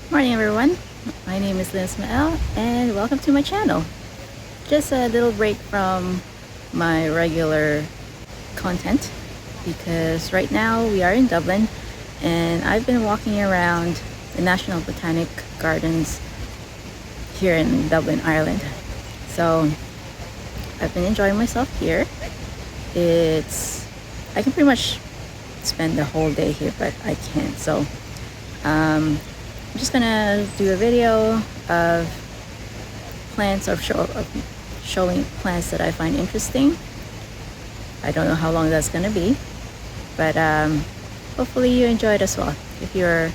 Morning everyone, my name is Ismael and welcome to my channel. Just a little break from my regular content because right now we are in Dublin and I've been walking around the National Botanic Gardens here in Dublin, Ireland. So I've been enjoying myself here. I can pretty much spend the whole day here, but I can't. So I'm just gonna do a video of plants of showing plants that I find interesting. I don't know how long that's gonna be, but hopefully you enjoy it as well. If you're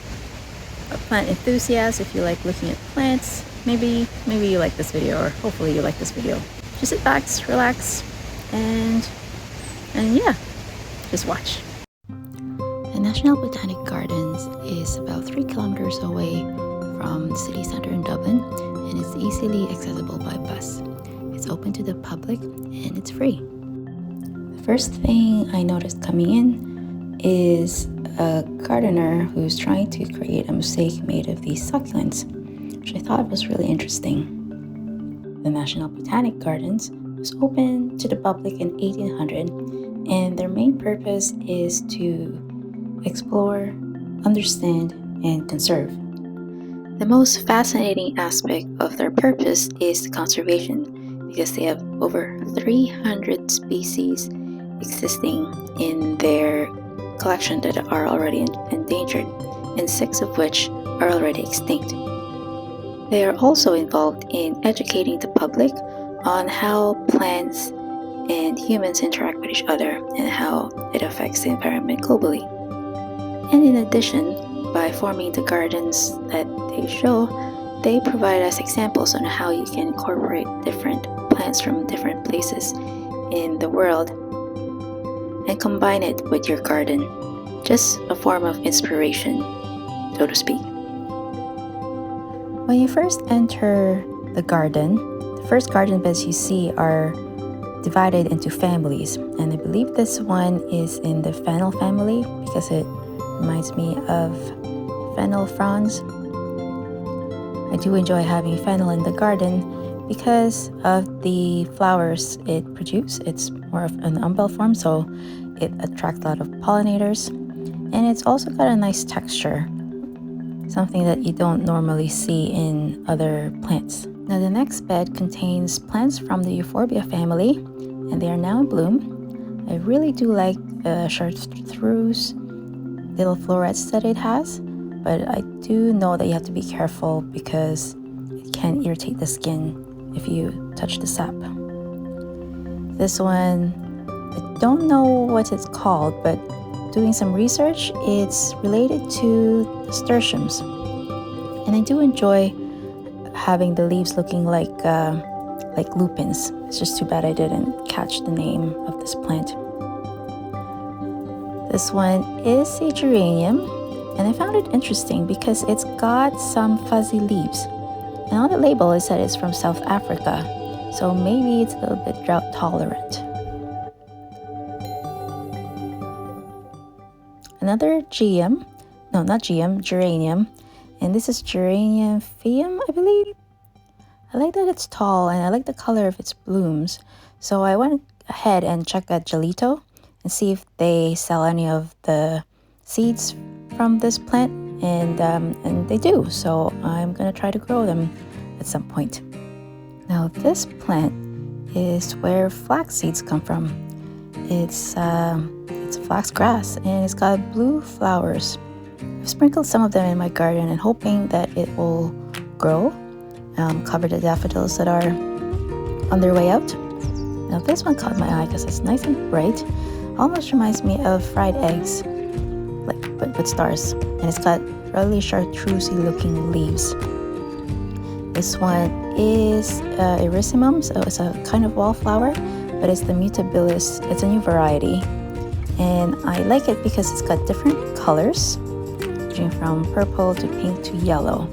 a plant enthusiast, if you like looking at plants, maybe you like this video, or hopefully you like this video. Just sit back, relax, and yeah, just watch. The National Botanic Gardens is about 3 kilometers away from the city center in Dublin, and it's easily accessible by bus. It's open to the public and it's free. The first thing I noticed coming in is a gardener who's trying to create a mosaic made of these succulents, which I thought was really interesting. The National Botanic Gardens was opened to the public in 1800, and their main purpose is to explore, understand, and conserve. The most fascinating aspect of their purpose is conservation, because they have over 300 species existing in their collection that are already endangered, and 6 of which are already extinct. They are also involved in educating the public on how plants and humans interact with each other and how it affects the environment globally. And in addition, by forming the gardens that they show, they provide us examples on how you can incorporate different plants from different places in the world and combine it with your garden. Just a form of inspiration, so to speak. When you first enter the garden, the first garden beds you see are divided into families, and I believe this one is in the fennel family because it reminds me of fennel fronds. I do enjoy having fennel in the garden because of the flowers it produces. It's more of an umbel form, so it attracts a lot of pollinators, and it's also got a nice texture, something that you don't normally see in other plants. Now the next bed contains plants from the euphorbia family, and they are now in bloom. I really do like the chartreuse little florets that it has, but I do know that you have to be careful because it can irritate the skin if you touch the sap. This one, I don't know what it's called, but doing some research, it's related to nasturtiums, and I do enjoy having the leaves looking like lupins. It's just too bad I didn't catch the name of this plant. This one is a geranium, and I found it interesting because it's got some fuzzy leaves, and on the label it said it's from South Africa, so maybe it's a little bit drought tolerant. Another geranium, and this is geranium phaeum, I believe. I like that it's tall, and I like the color of its blooms, so I went ahead and checked at Gelito and see if they sell any of the seeds from this plant, and they do, so I'm gonna try to grow them at some point. Now this plant is where flax seeds come from. It's flax grass, and it's got blue flowers. I've sprinkled some of them in my garden and hoping that it will grow, cover the daffodils that are on their way out. Now this one caught my eye because it's nice and bright. Almost reminds me of fried eggs, but with stars, and it's got really chartreusey looking leaves. This one is erysimum, so it's a kind of wallflower, but it's the mutabilis. It's a new variety, and I like it because it's got different colors, ranging from purple to pink to yellow.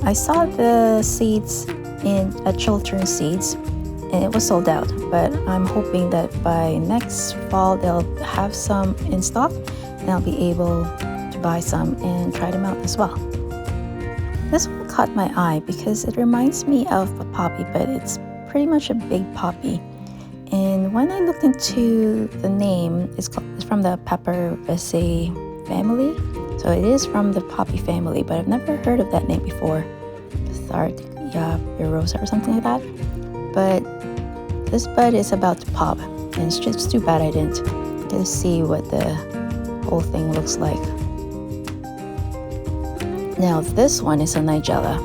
I saw the seeds at Chiltern Seeds, and it was sold out, but I'm hoping that by next fall they'll have some in stock and I'll be able to buy some and try them out as well. This one caught my eye because it reminds me of a poppy, but it's pretty much a big poppy. And when I looked into the name, it's from the Papyraceae family. So it is from the poppy family, but I've never heard of that name before. Cathartica Rosa or something like that. But this bud is about to pop, and it's just too bad I didn't get to see what the whole thing looks like. Now this one is a Nigella.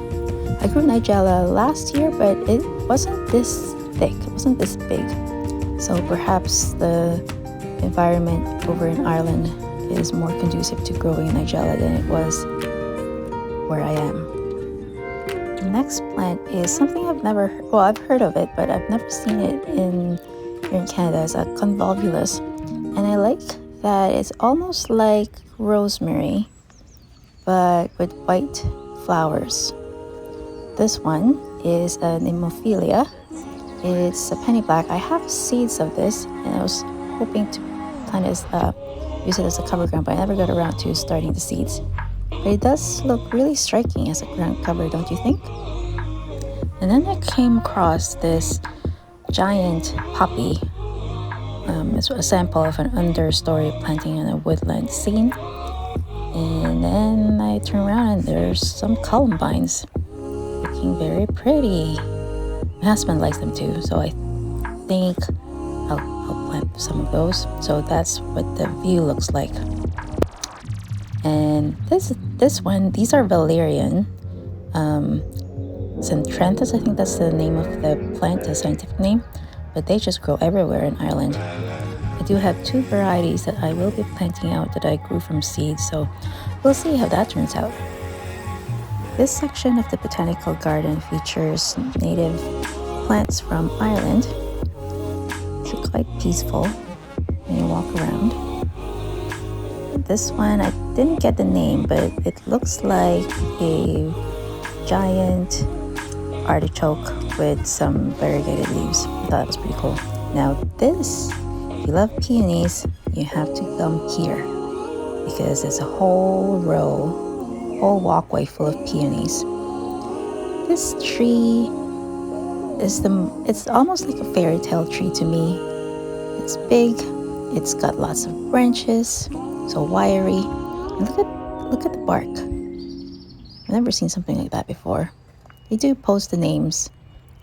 I grew Nigella last year, but it wasn't this thick, it wasn't this big. So perhaps the environment over in Ireland is more conducive to growing Nigella than it was where I am. The next plant is something I've heard of it, but I've never seen it here in Canada. It's a convolvulus. And I like that it's almost like rosemary, but with white flowers. This one is an Imophilia. It's a penny black. I have seeds of this, and I was hoping to plant use it as a cover ground, but I never got around to starting the seeds. But it does look really striking as a ground cover, don't you think? And then I came across this giant poppy. It's a sample of an understory planting in a woodland scene. And then I turn around and there's some columbines looking very pretty. My husband likes them too, so I think I'll plant some of those. So that's what the view looks like. And this one, these are valerian. Centranthus, I think that's the name of the plant, the scientific name, but they just grow everywhere in Ireland. I do have 2 varieties that I will be planting out that I grew from seeds, so we'll see how that turns out. This section of the botanical garden features native plants from Ireland. It's quite peaceful when you walk around. This one, I didn't get the name, but it looks like a giant artichoke with some variegated leaves. I thought that was pretty cool. Now this, if you love peonies, you have to come here because there's a whole walkway full of peonies. This tree it's almost like a fairy tale tree to me. It's big, it's got lots of branches, so wiry. And look at the bark. I've never seen something like that before. They do post the names,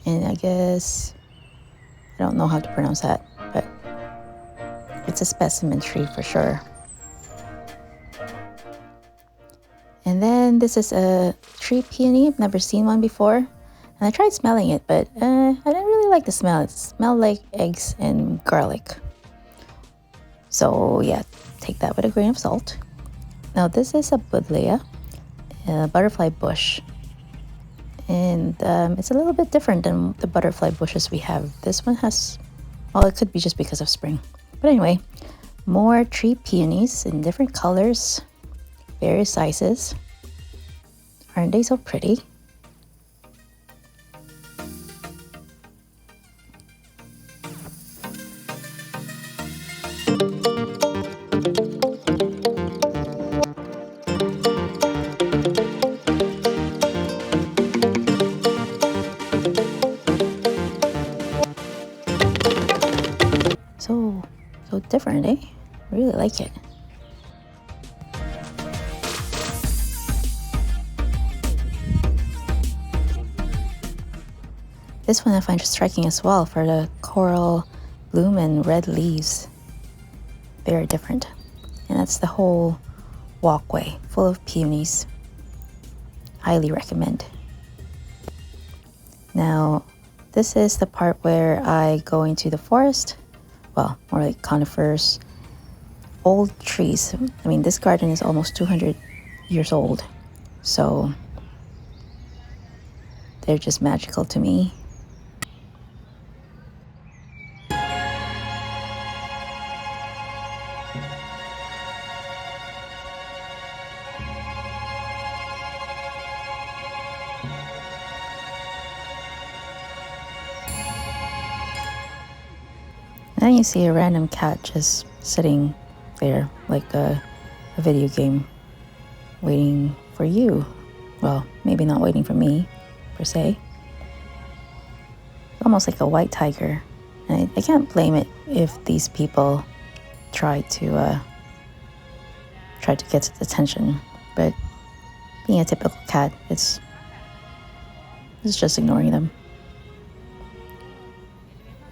and I guess I don't know how to pronounce that, but it's a specimen tree for sure. And then this is a tree peony. I've never seen one before. And I tried smelling it, but I didn't really like the smell. It smelled like eggs and garlic. So yeah, take that with a grain of salt. Now this is a buddleia, a butterfly bush. And it's a little bit different than the butterfly bushes we have. This one has, well, it could be just because of spring. But anyway, more tree peonies in different colors, various sizes. Aren't they so pretty? So different, eh? I really like it. This one I find striking as well for the coral bloom and red leaves. Very different. And that's the whole walkway full of peonies. Highly recommend. Now, this is the part where I go into the forest. Well, more like conifers, old trees. I mean, this garden is almost 200 years old. So they're just magical to me. Then you see a random cat just sitting there like a video game waiting for you. Well, maybe not waiting for me, per se. Almost like a white tiger. And I can't blame it if these people try to get its attention. But being a typical cat, it's just ignoring them.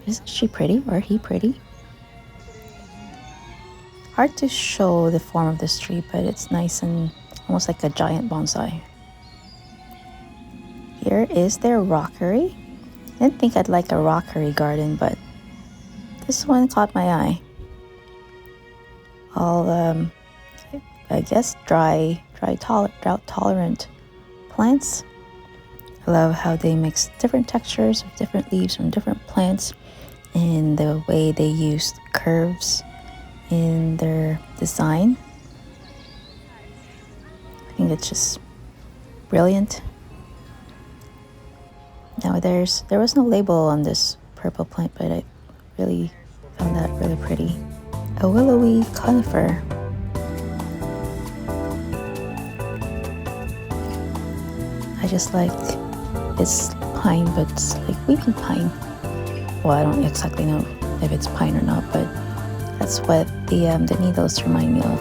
Isn't she pretty? Or he pretty? Hard to show the form of this tree, but it's nice and almost like a giant bonsai. Here is their rockery. I didn't think I'd like a rockery garden, but this one caught my eye. All, I guess, drought-tolerant plants. I love how they mix different textures of different leaves from different plants, and the way they used curves in their design. I think it's just brilliant. Now there was no label on this purple plant, but I really found that really pretty. A willowy conifer. I just like it's pine, but it's like weeping pine. Well, I don't exactly know if it's pine or not, but that's what the needles remind me of.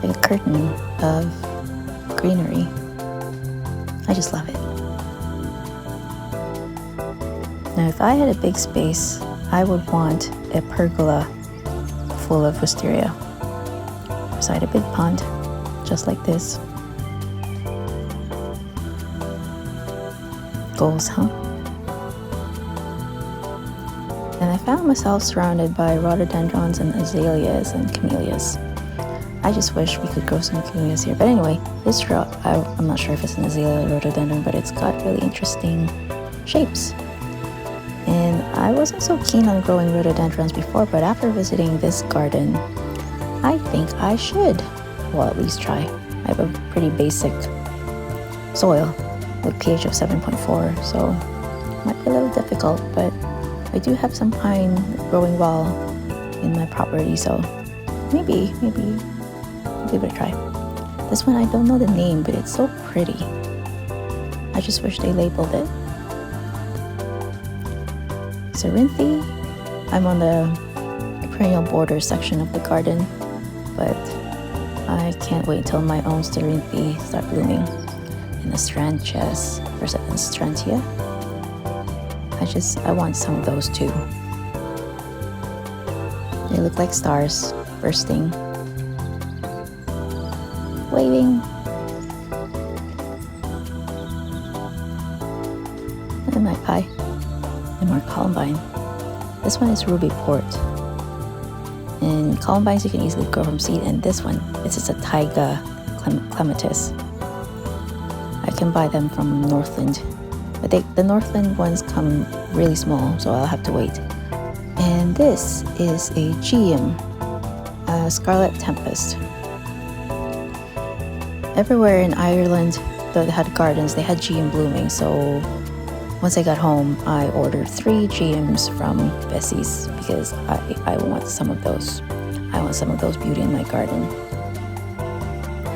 Like a curtain of greenery. I just love it. Now, if I had a big space, I would want a pergola full of wisteria beside a big pond, just like this. Goals, huh? And I found myself surrounded by rhododendrons and azaleas and camellias. I just wish we could grow some camellias here. But anyway, this row, I'm not sure if it's an azalea or rhododendron, but it's got really interesting shapes. And I wasn't so keen on growing rhododendrons before, but after visiting this garden, I think I should. Well, at least try. I have a pretty basic soil with pH of 7.4, so it might be a little difficult, but I do have some pine growing well in my property, so maybe give it a try. This one, I don't know the name, but it's so pretty. I just wish they labeled it. Cerinthe. I'm on the perennial border section of the garden, but I can't wait until my own Cerinthe start blooming. And the Astrantias, or is it Astrantia? I want some of those too. They look like stars bursting, waving. And magpie. And more columbine. This one is ruby port. And columbines you can easily grow from seed, and this one, it's just a taiga clematis. I can buy them from Northland, but the Northland ones come really small, so I'll have to wait. And this is a geum, a Scarlet Tempest. Everywhere in Ireland that had gardens, they had geum blooming, so once I got home, I ordered 3 geums from Bessie's because I want some of those. I want some of those beauty in my garden.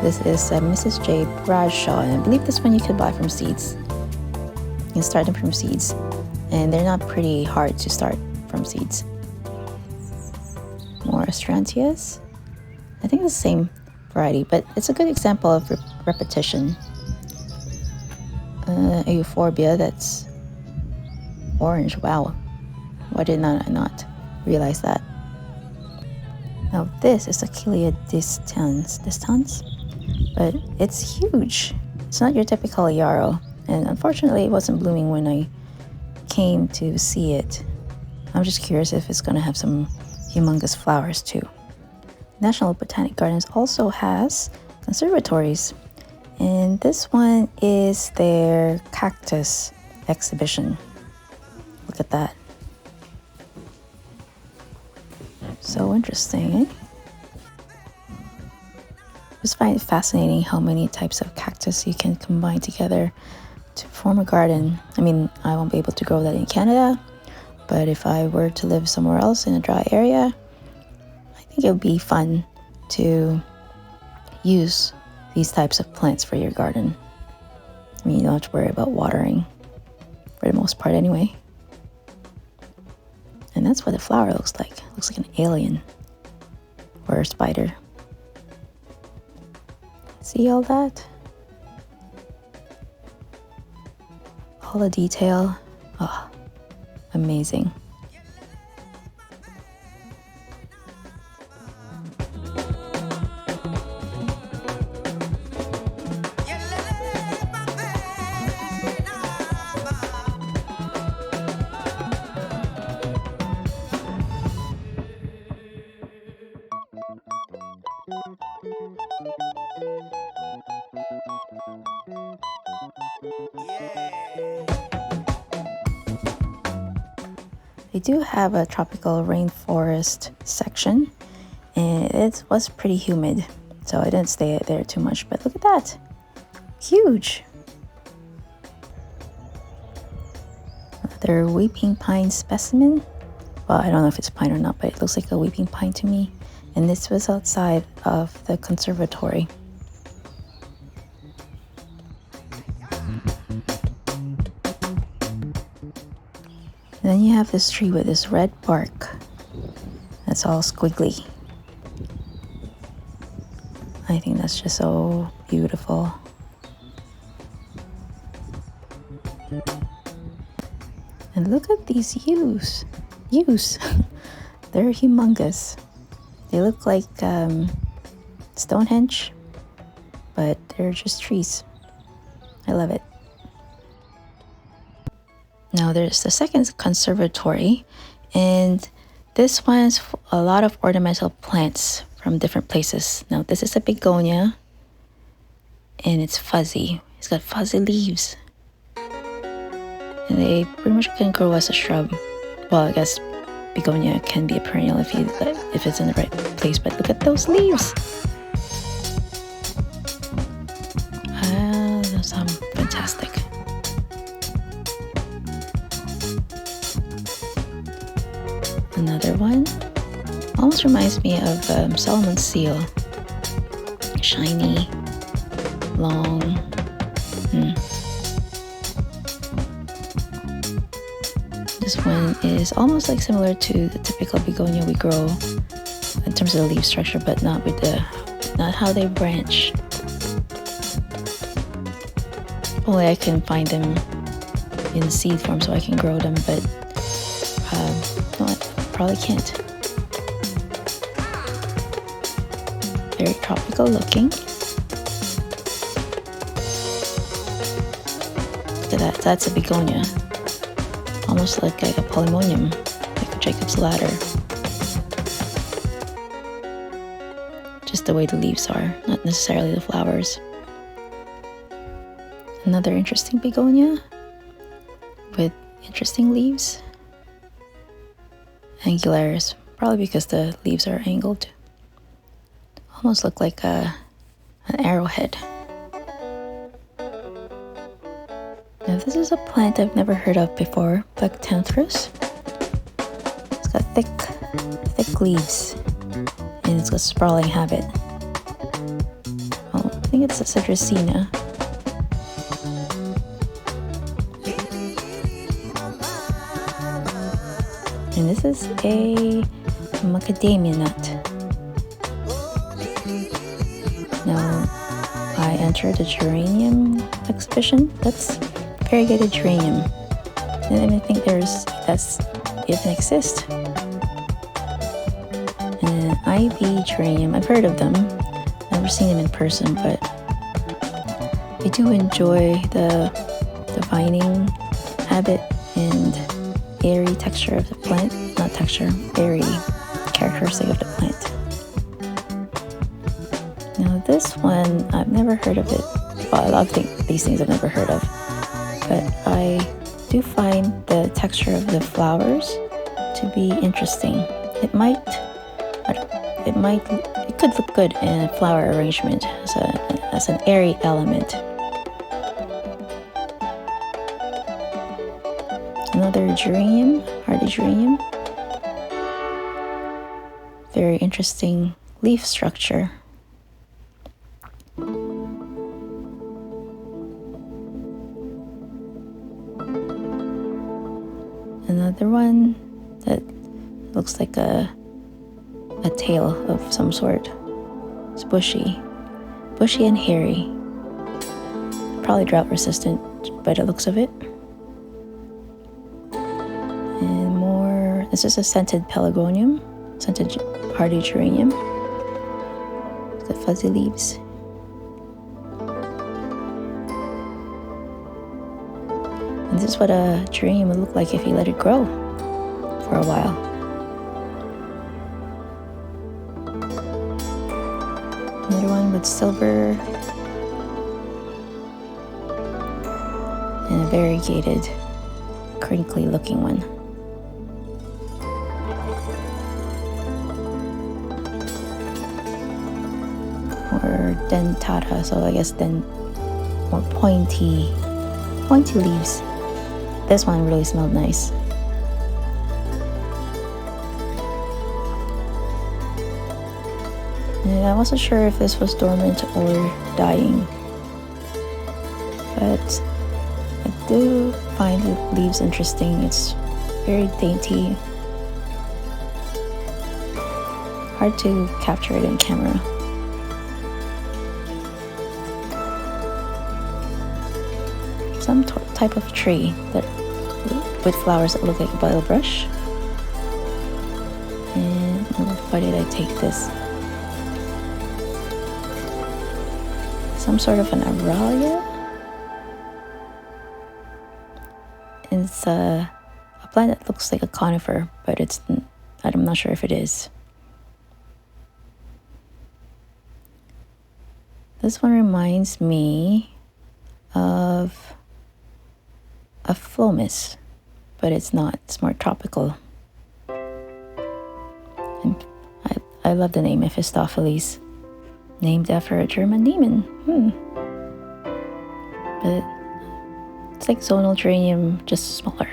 This is Mrs. J. Bradshaw, and I believe this one you could buy from seeds. You can start them from seeds, and they're not pretty hard to start from seeds. More Astrantias. I think it's the same variety, but it's a good example of repetition. A euphorbia that's orange. Wow, why did I not realize that? Now this is Achillea distans, but it's huge. It's not your typical yarrow, and unfortunately it wasn't blooming when I came to see it. I'm just curious if it's going to have some humongous flowers too. National Botanic Gardens also has conservatories, and this one is their cactus exhibition. Look at that. So interesting, eh? I just find it fascinating how many types of cactus you can combine together to form a garden. I mean, I won't be able to grow that in Canada, but if I were to live somewhere else in a dry area, I think it would be fun to use these types of plants for your garden. I mean, you don't have to worry about watering for the most part anyway. And that's what the flower looks like. It looks like an alien or a spider. See all that? All the detail. Oh, amazing. They do have a tropical rainforest section, and it was pretty humid, so I didn't stay there too much, but look at that. Huge. Another weeping pine specimen. Well, I don't know if it's pine or not, but it looks like a weeping pine to me. And this was outside of the conservatory. And then you have this tree with this red bark that's all squiggly. I think that's just so beautiful. And look at these yews. They're humongous. They look like Stonehenge, but they're just trees. I love it. Now there's the second conservatory, and this one's a lot of ornamental plants from different places. Now this is a begonia, and it's fuzzy. It's got fuzzy leaves. And they pretty much can grow as a shrub. Well, I guess begonia can be a perennial if it's in the right place, but look at those leaves. Those are fantastic. Another one almost reminds me of Solomon's seal. Shiny, long. This one is almost like similar to the typical begonia we grow in terms of the leaf structure, but not how they branch. Only I can find them in seed form so I can grow them, but no, I probably can't. Very tropical looking. Look at that, that's a begonia. Almost like a polemonium, like a Jacob's ladder. Just the way the leaves are, not necessarily the flowers. Another interesting begonia with interesting leaves. Angularis, probably because the leaves are angled. Almost look like an arrowhead. Now this is a plant I've never heard of before, Plectanthrus. It's got thick leaves, and it's got sprawling habit. Oh, I think it's a Citrusina. And this is a macadamia nut. Now, I entered a geranium exhibition. That's variegated geranium. I didn't even think that's even exist. And IV geranium, I've heard of them. Never seen them in person, but I do enjoy the vining habit and airy texture of the plant. Not texture, airy characteristic of the plant. Now this one, I've never heard of it. Well, a lot of these things I've never heard of. But I do find the texture of the flowers to be interesting. It could look good in a flower arrangement as an airy element. Another geranium, hardy geranium. Very interesting leaf structure. another one that looks like a tail of some sort. It's bushy and hairy. Probably drought resistant by the looks of it. And more, this is a scented pelargonium, scented hardy geranium. The fuzzy leaves. And this is what a geranium would look like if you let it grow for a while. Another one with silver and a variegated, crinkly looking one. Or dentata, so I guess then more pointy leaves. This one really smelled nice. And I wasn't sure if this was dormant or dying, but I do find the leaves interesting. It's very dainty. Hard to capture it in camera. Some type of tree that with flowers that look like a bottle brush. And why did I take this? Some sort of an aralia. It's a plant that looks like a conifer, but I'm not sure if it is. This one reminds me of a phlomis, but it's not. It's more tropical. And I love the name Mephistopheles, named after a German demon. But it's like zonal geranium, just smaller.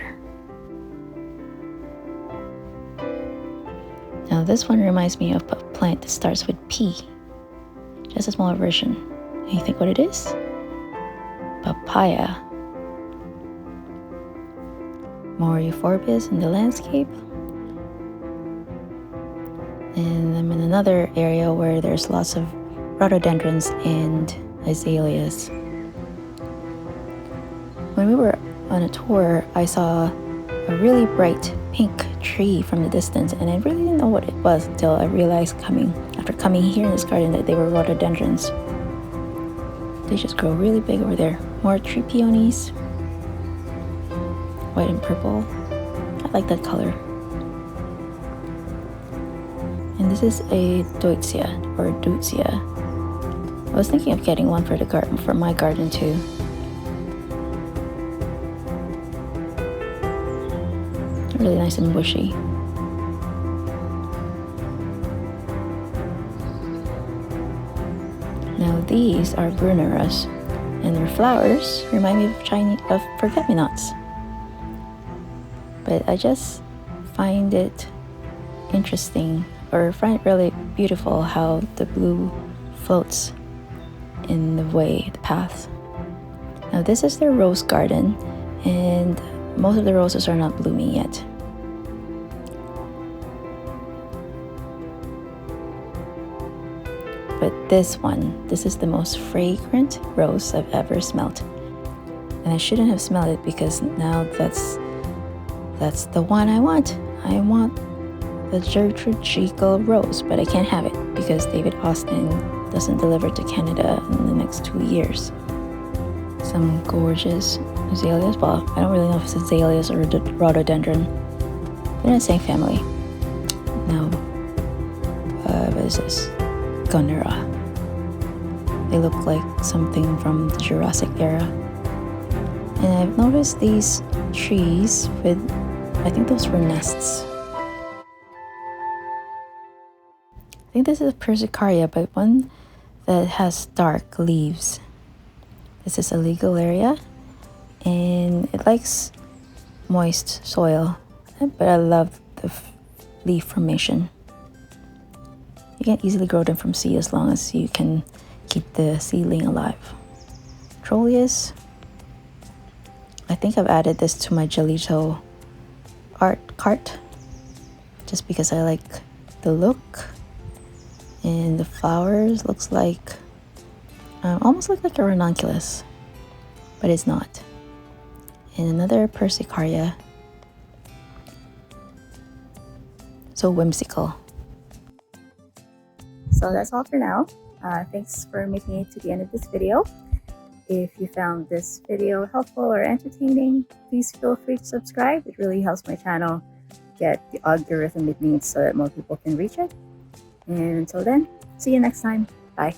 Now this one reminds me of a plant that starts with P, just a smaller version. And you think what it is? Papaya. More euphorbia in the landscape. And I'm in another area where there's lots of rhododendrons and azaleas. When we were on a tour, I saw a really bright pink tree from the distance, and I really didn't know what it was until I realized after coming here in this garden that they were rhododendrons. They just grow really big over there. More tree peonies. White and purple. I like that color. And this is a deutzia or deutzia. I was thinking of getting one for my garden too. Really nice and bushy. Now these are bruneras, and their flowers remind me of forget-me-nots. But I just find it interesting, or find it really beautiful how the blue floats in the path. Now this is their rose garden, and most of the roses are not blooming yet. But this is the most fragrant rose I've ever smelled. And I shouldn't have smelled it because now that's the one I want. I want the Gertrude Jekyll rose, but I can't have it because David Austin doesn't deliver to Canada in the next 2 years. Some gorgeous azaleas. Well, I don't really know if it's azaleas or rhododendron. They're in the same family. Now, what is this? Gunnera. They look like something from the Jurassic era. And I've noticed these trees with, I think those were nests. I think this is a Persicaria, but one that has dark leaves. This is a legal area, and it likes moist soil, but I love the leaf formation. You can easily grow them from seed as long as you can keep the seedling alive. Trollius. I think I've added this to my Gelito art cart just because I like the look. And the flowers looks like almost like a ranunculus, but it's not. And another persicaria, so whimsical. So that's all for now. Thanks for making it to the end of this video. If you found this video helpful or entertaining, please feel free to subscribe. It really helps my channel get the algorithm it needs so that more people can reach it. And until then, see you next time. Bye.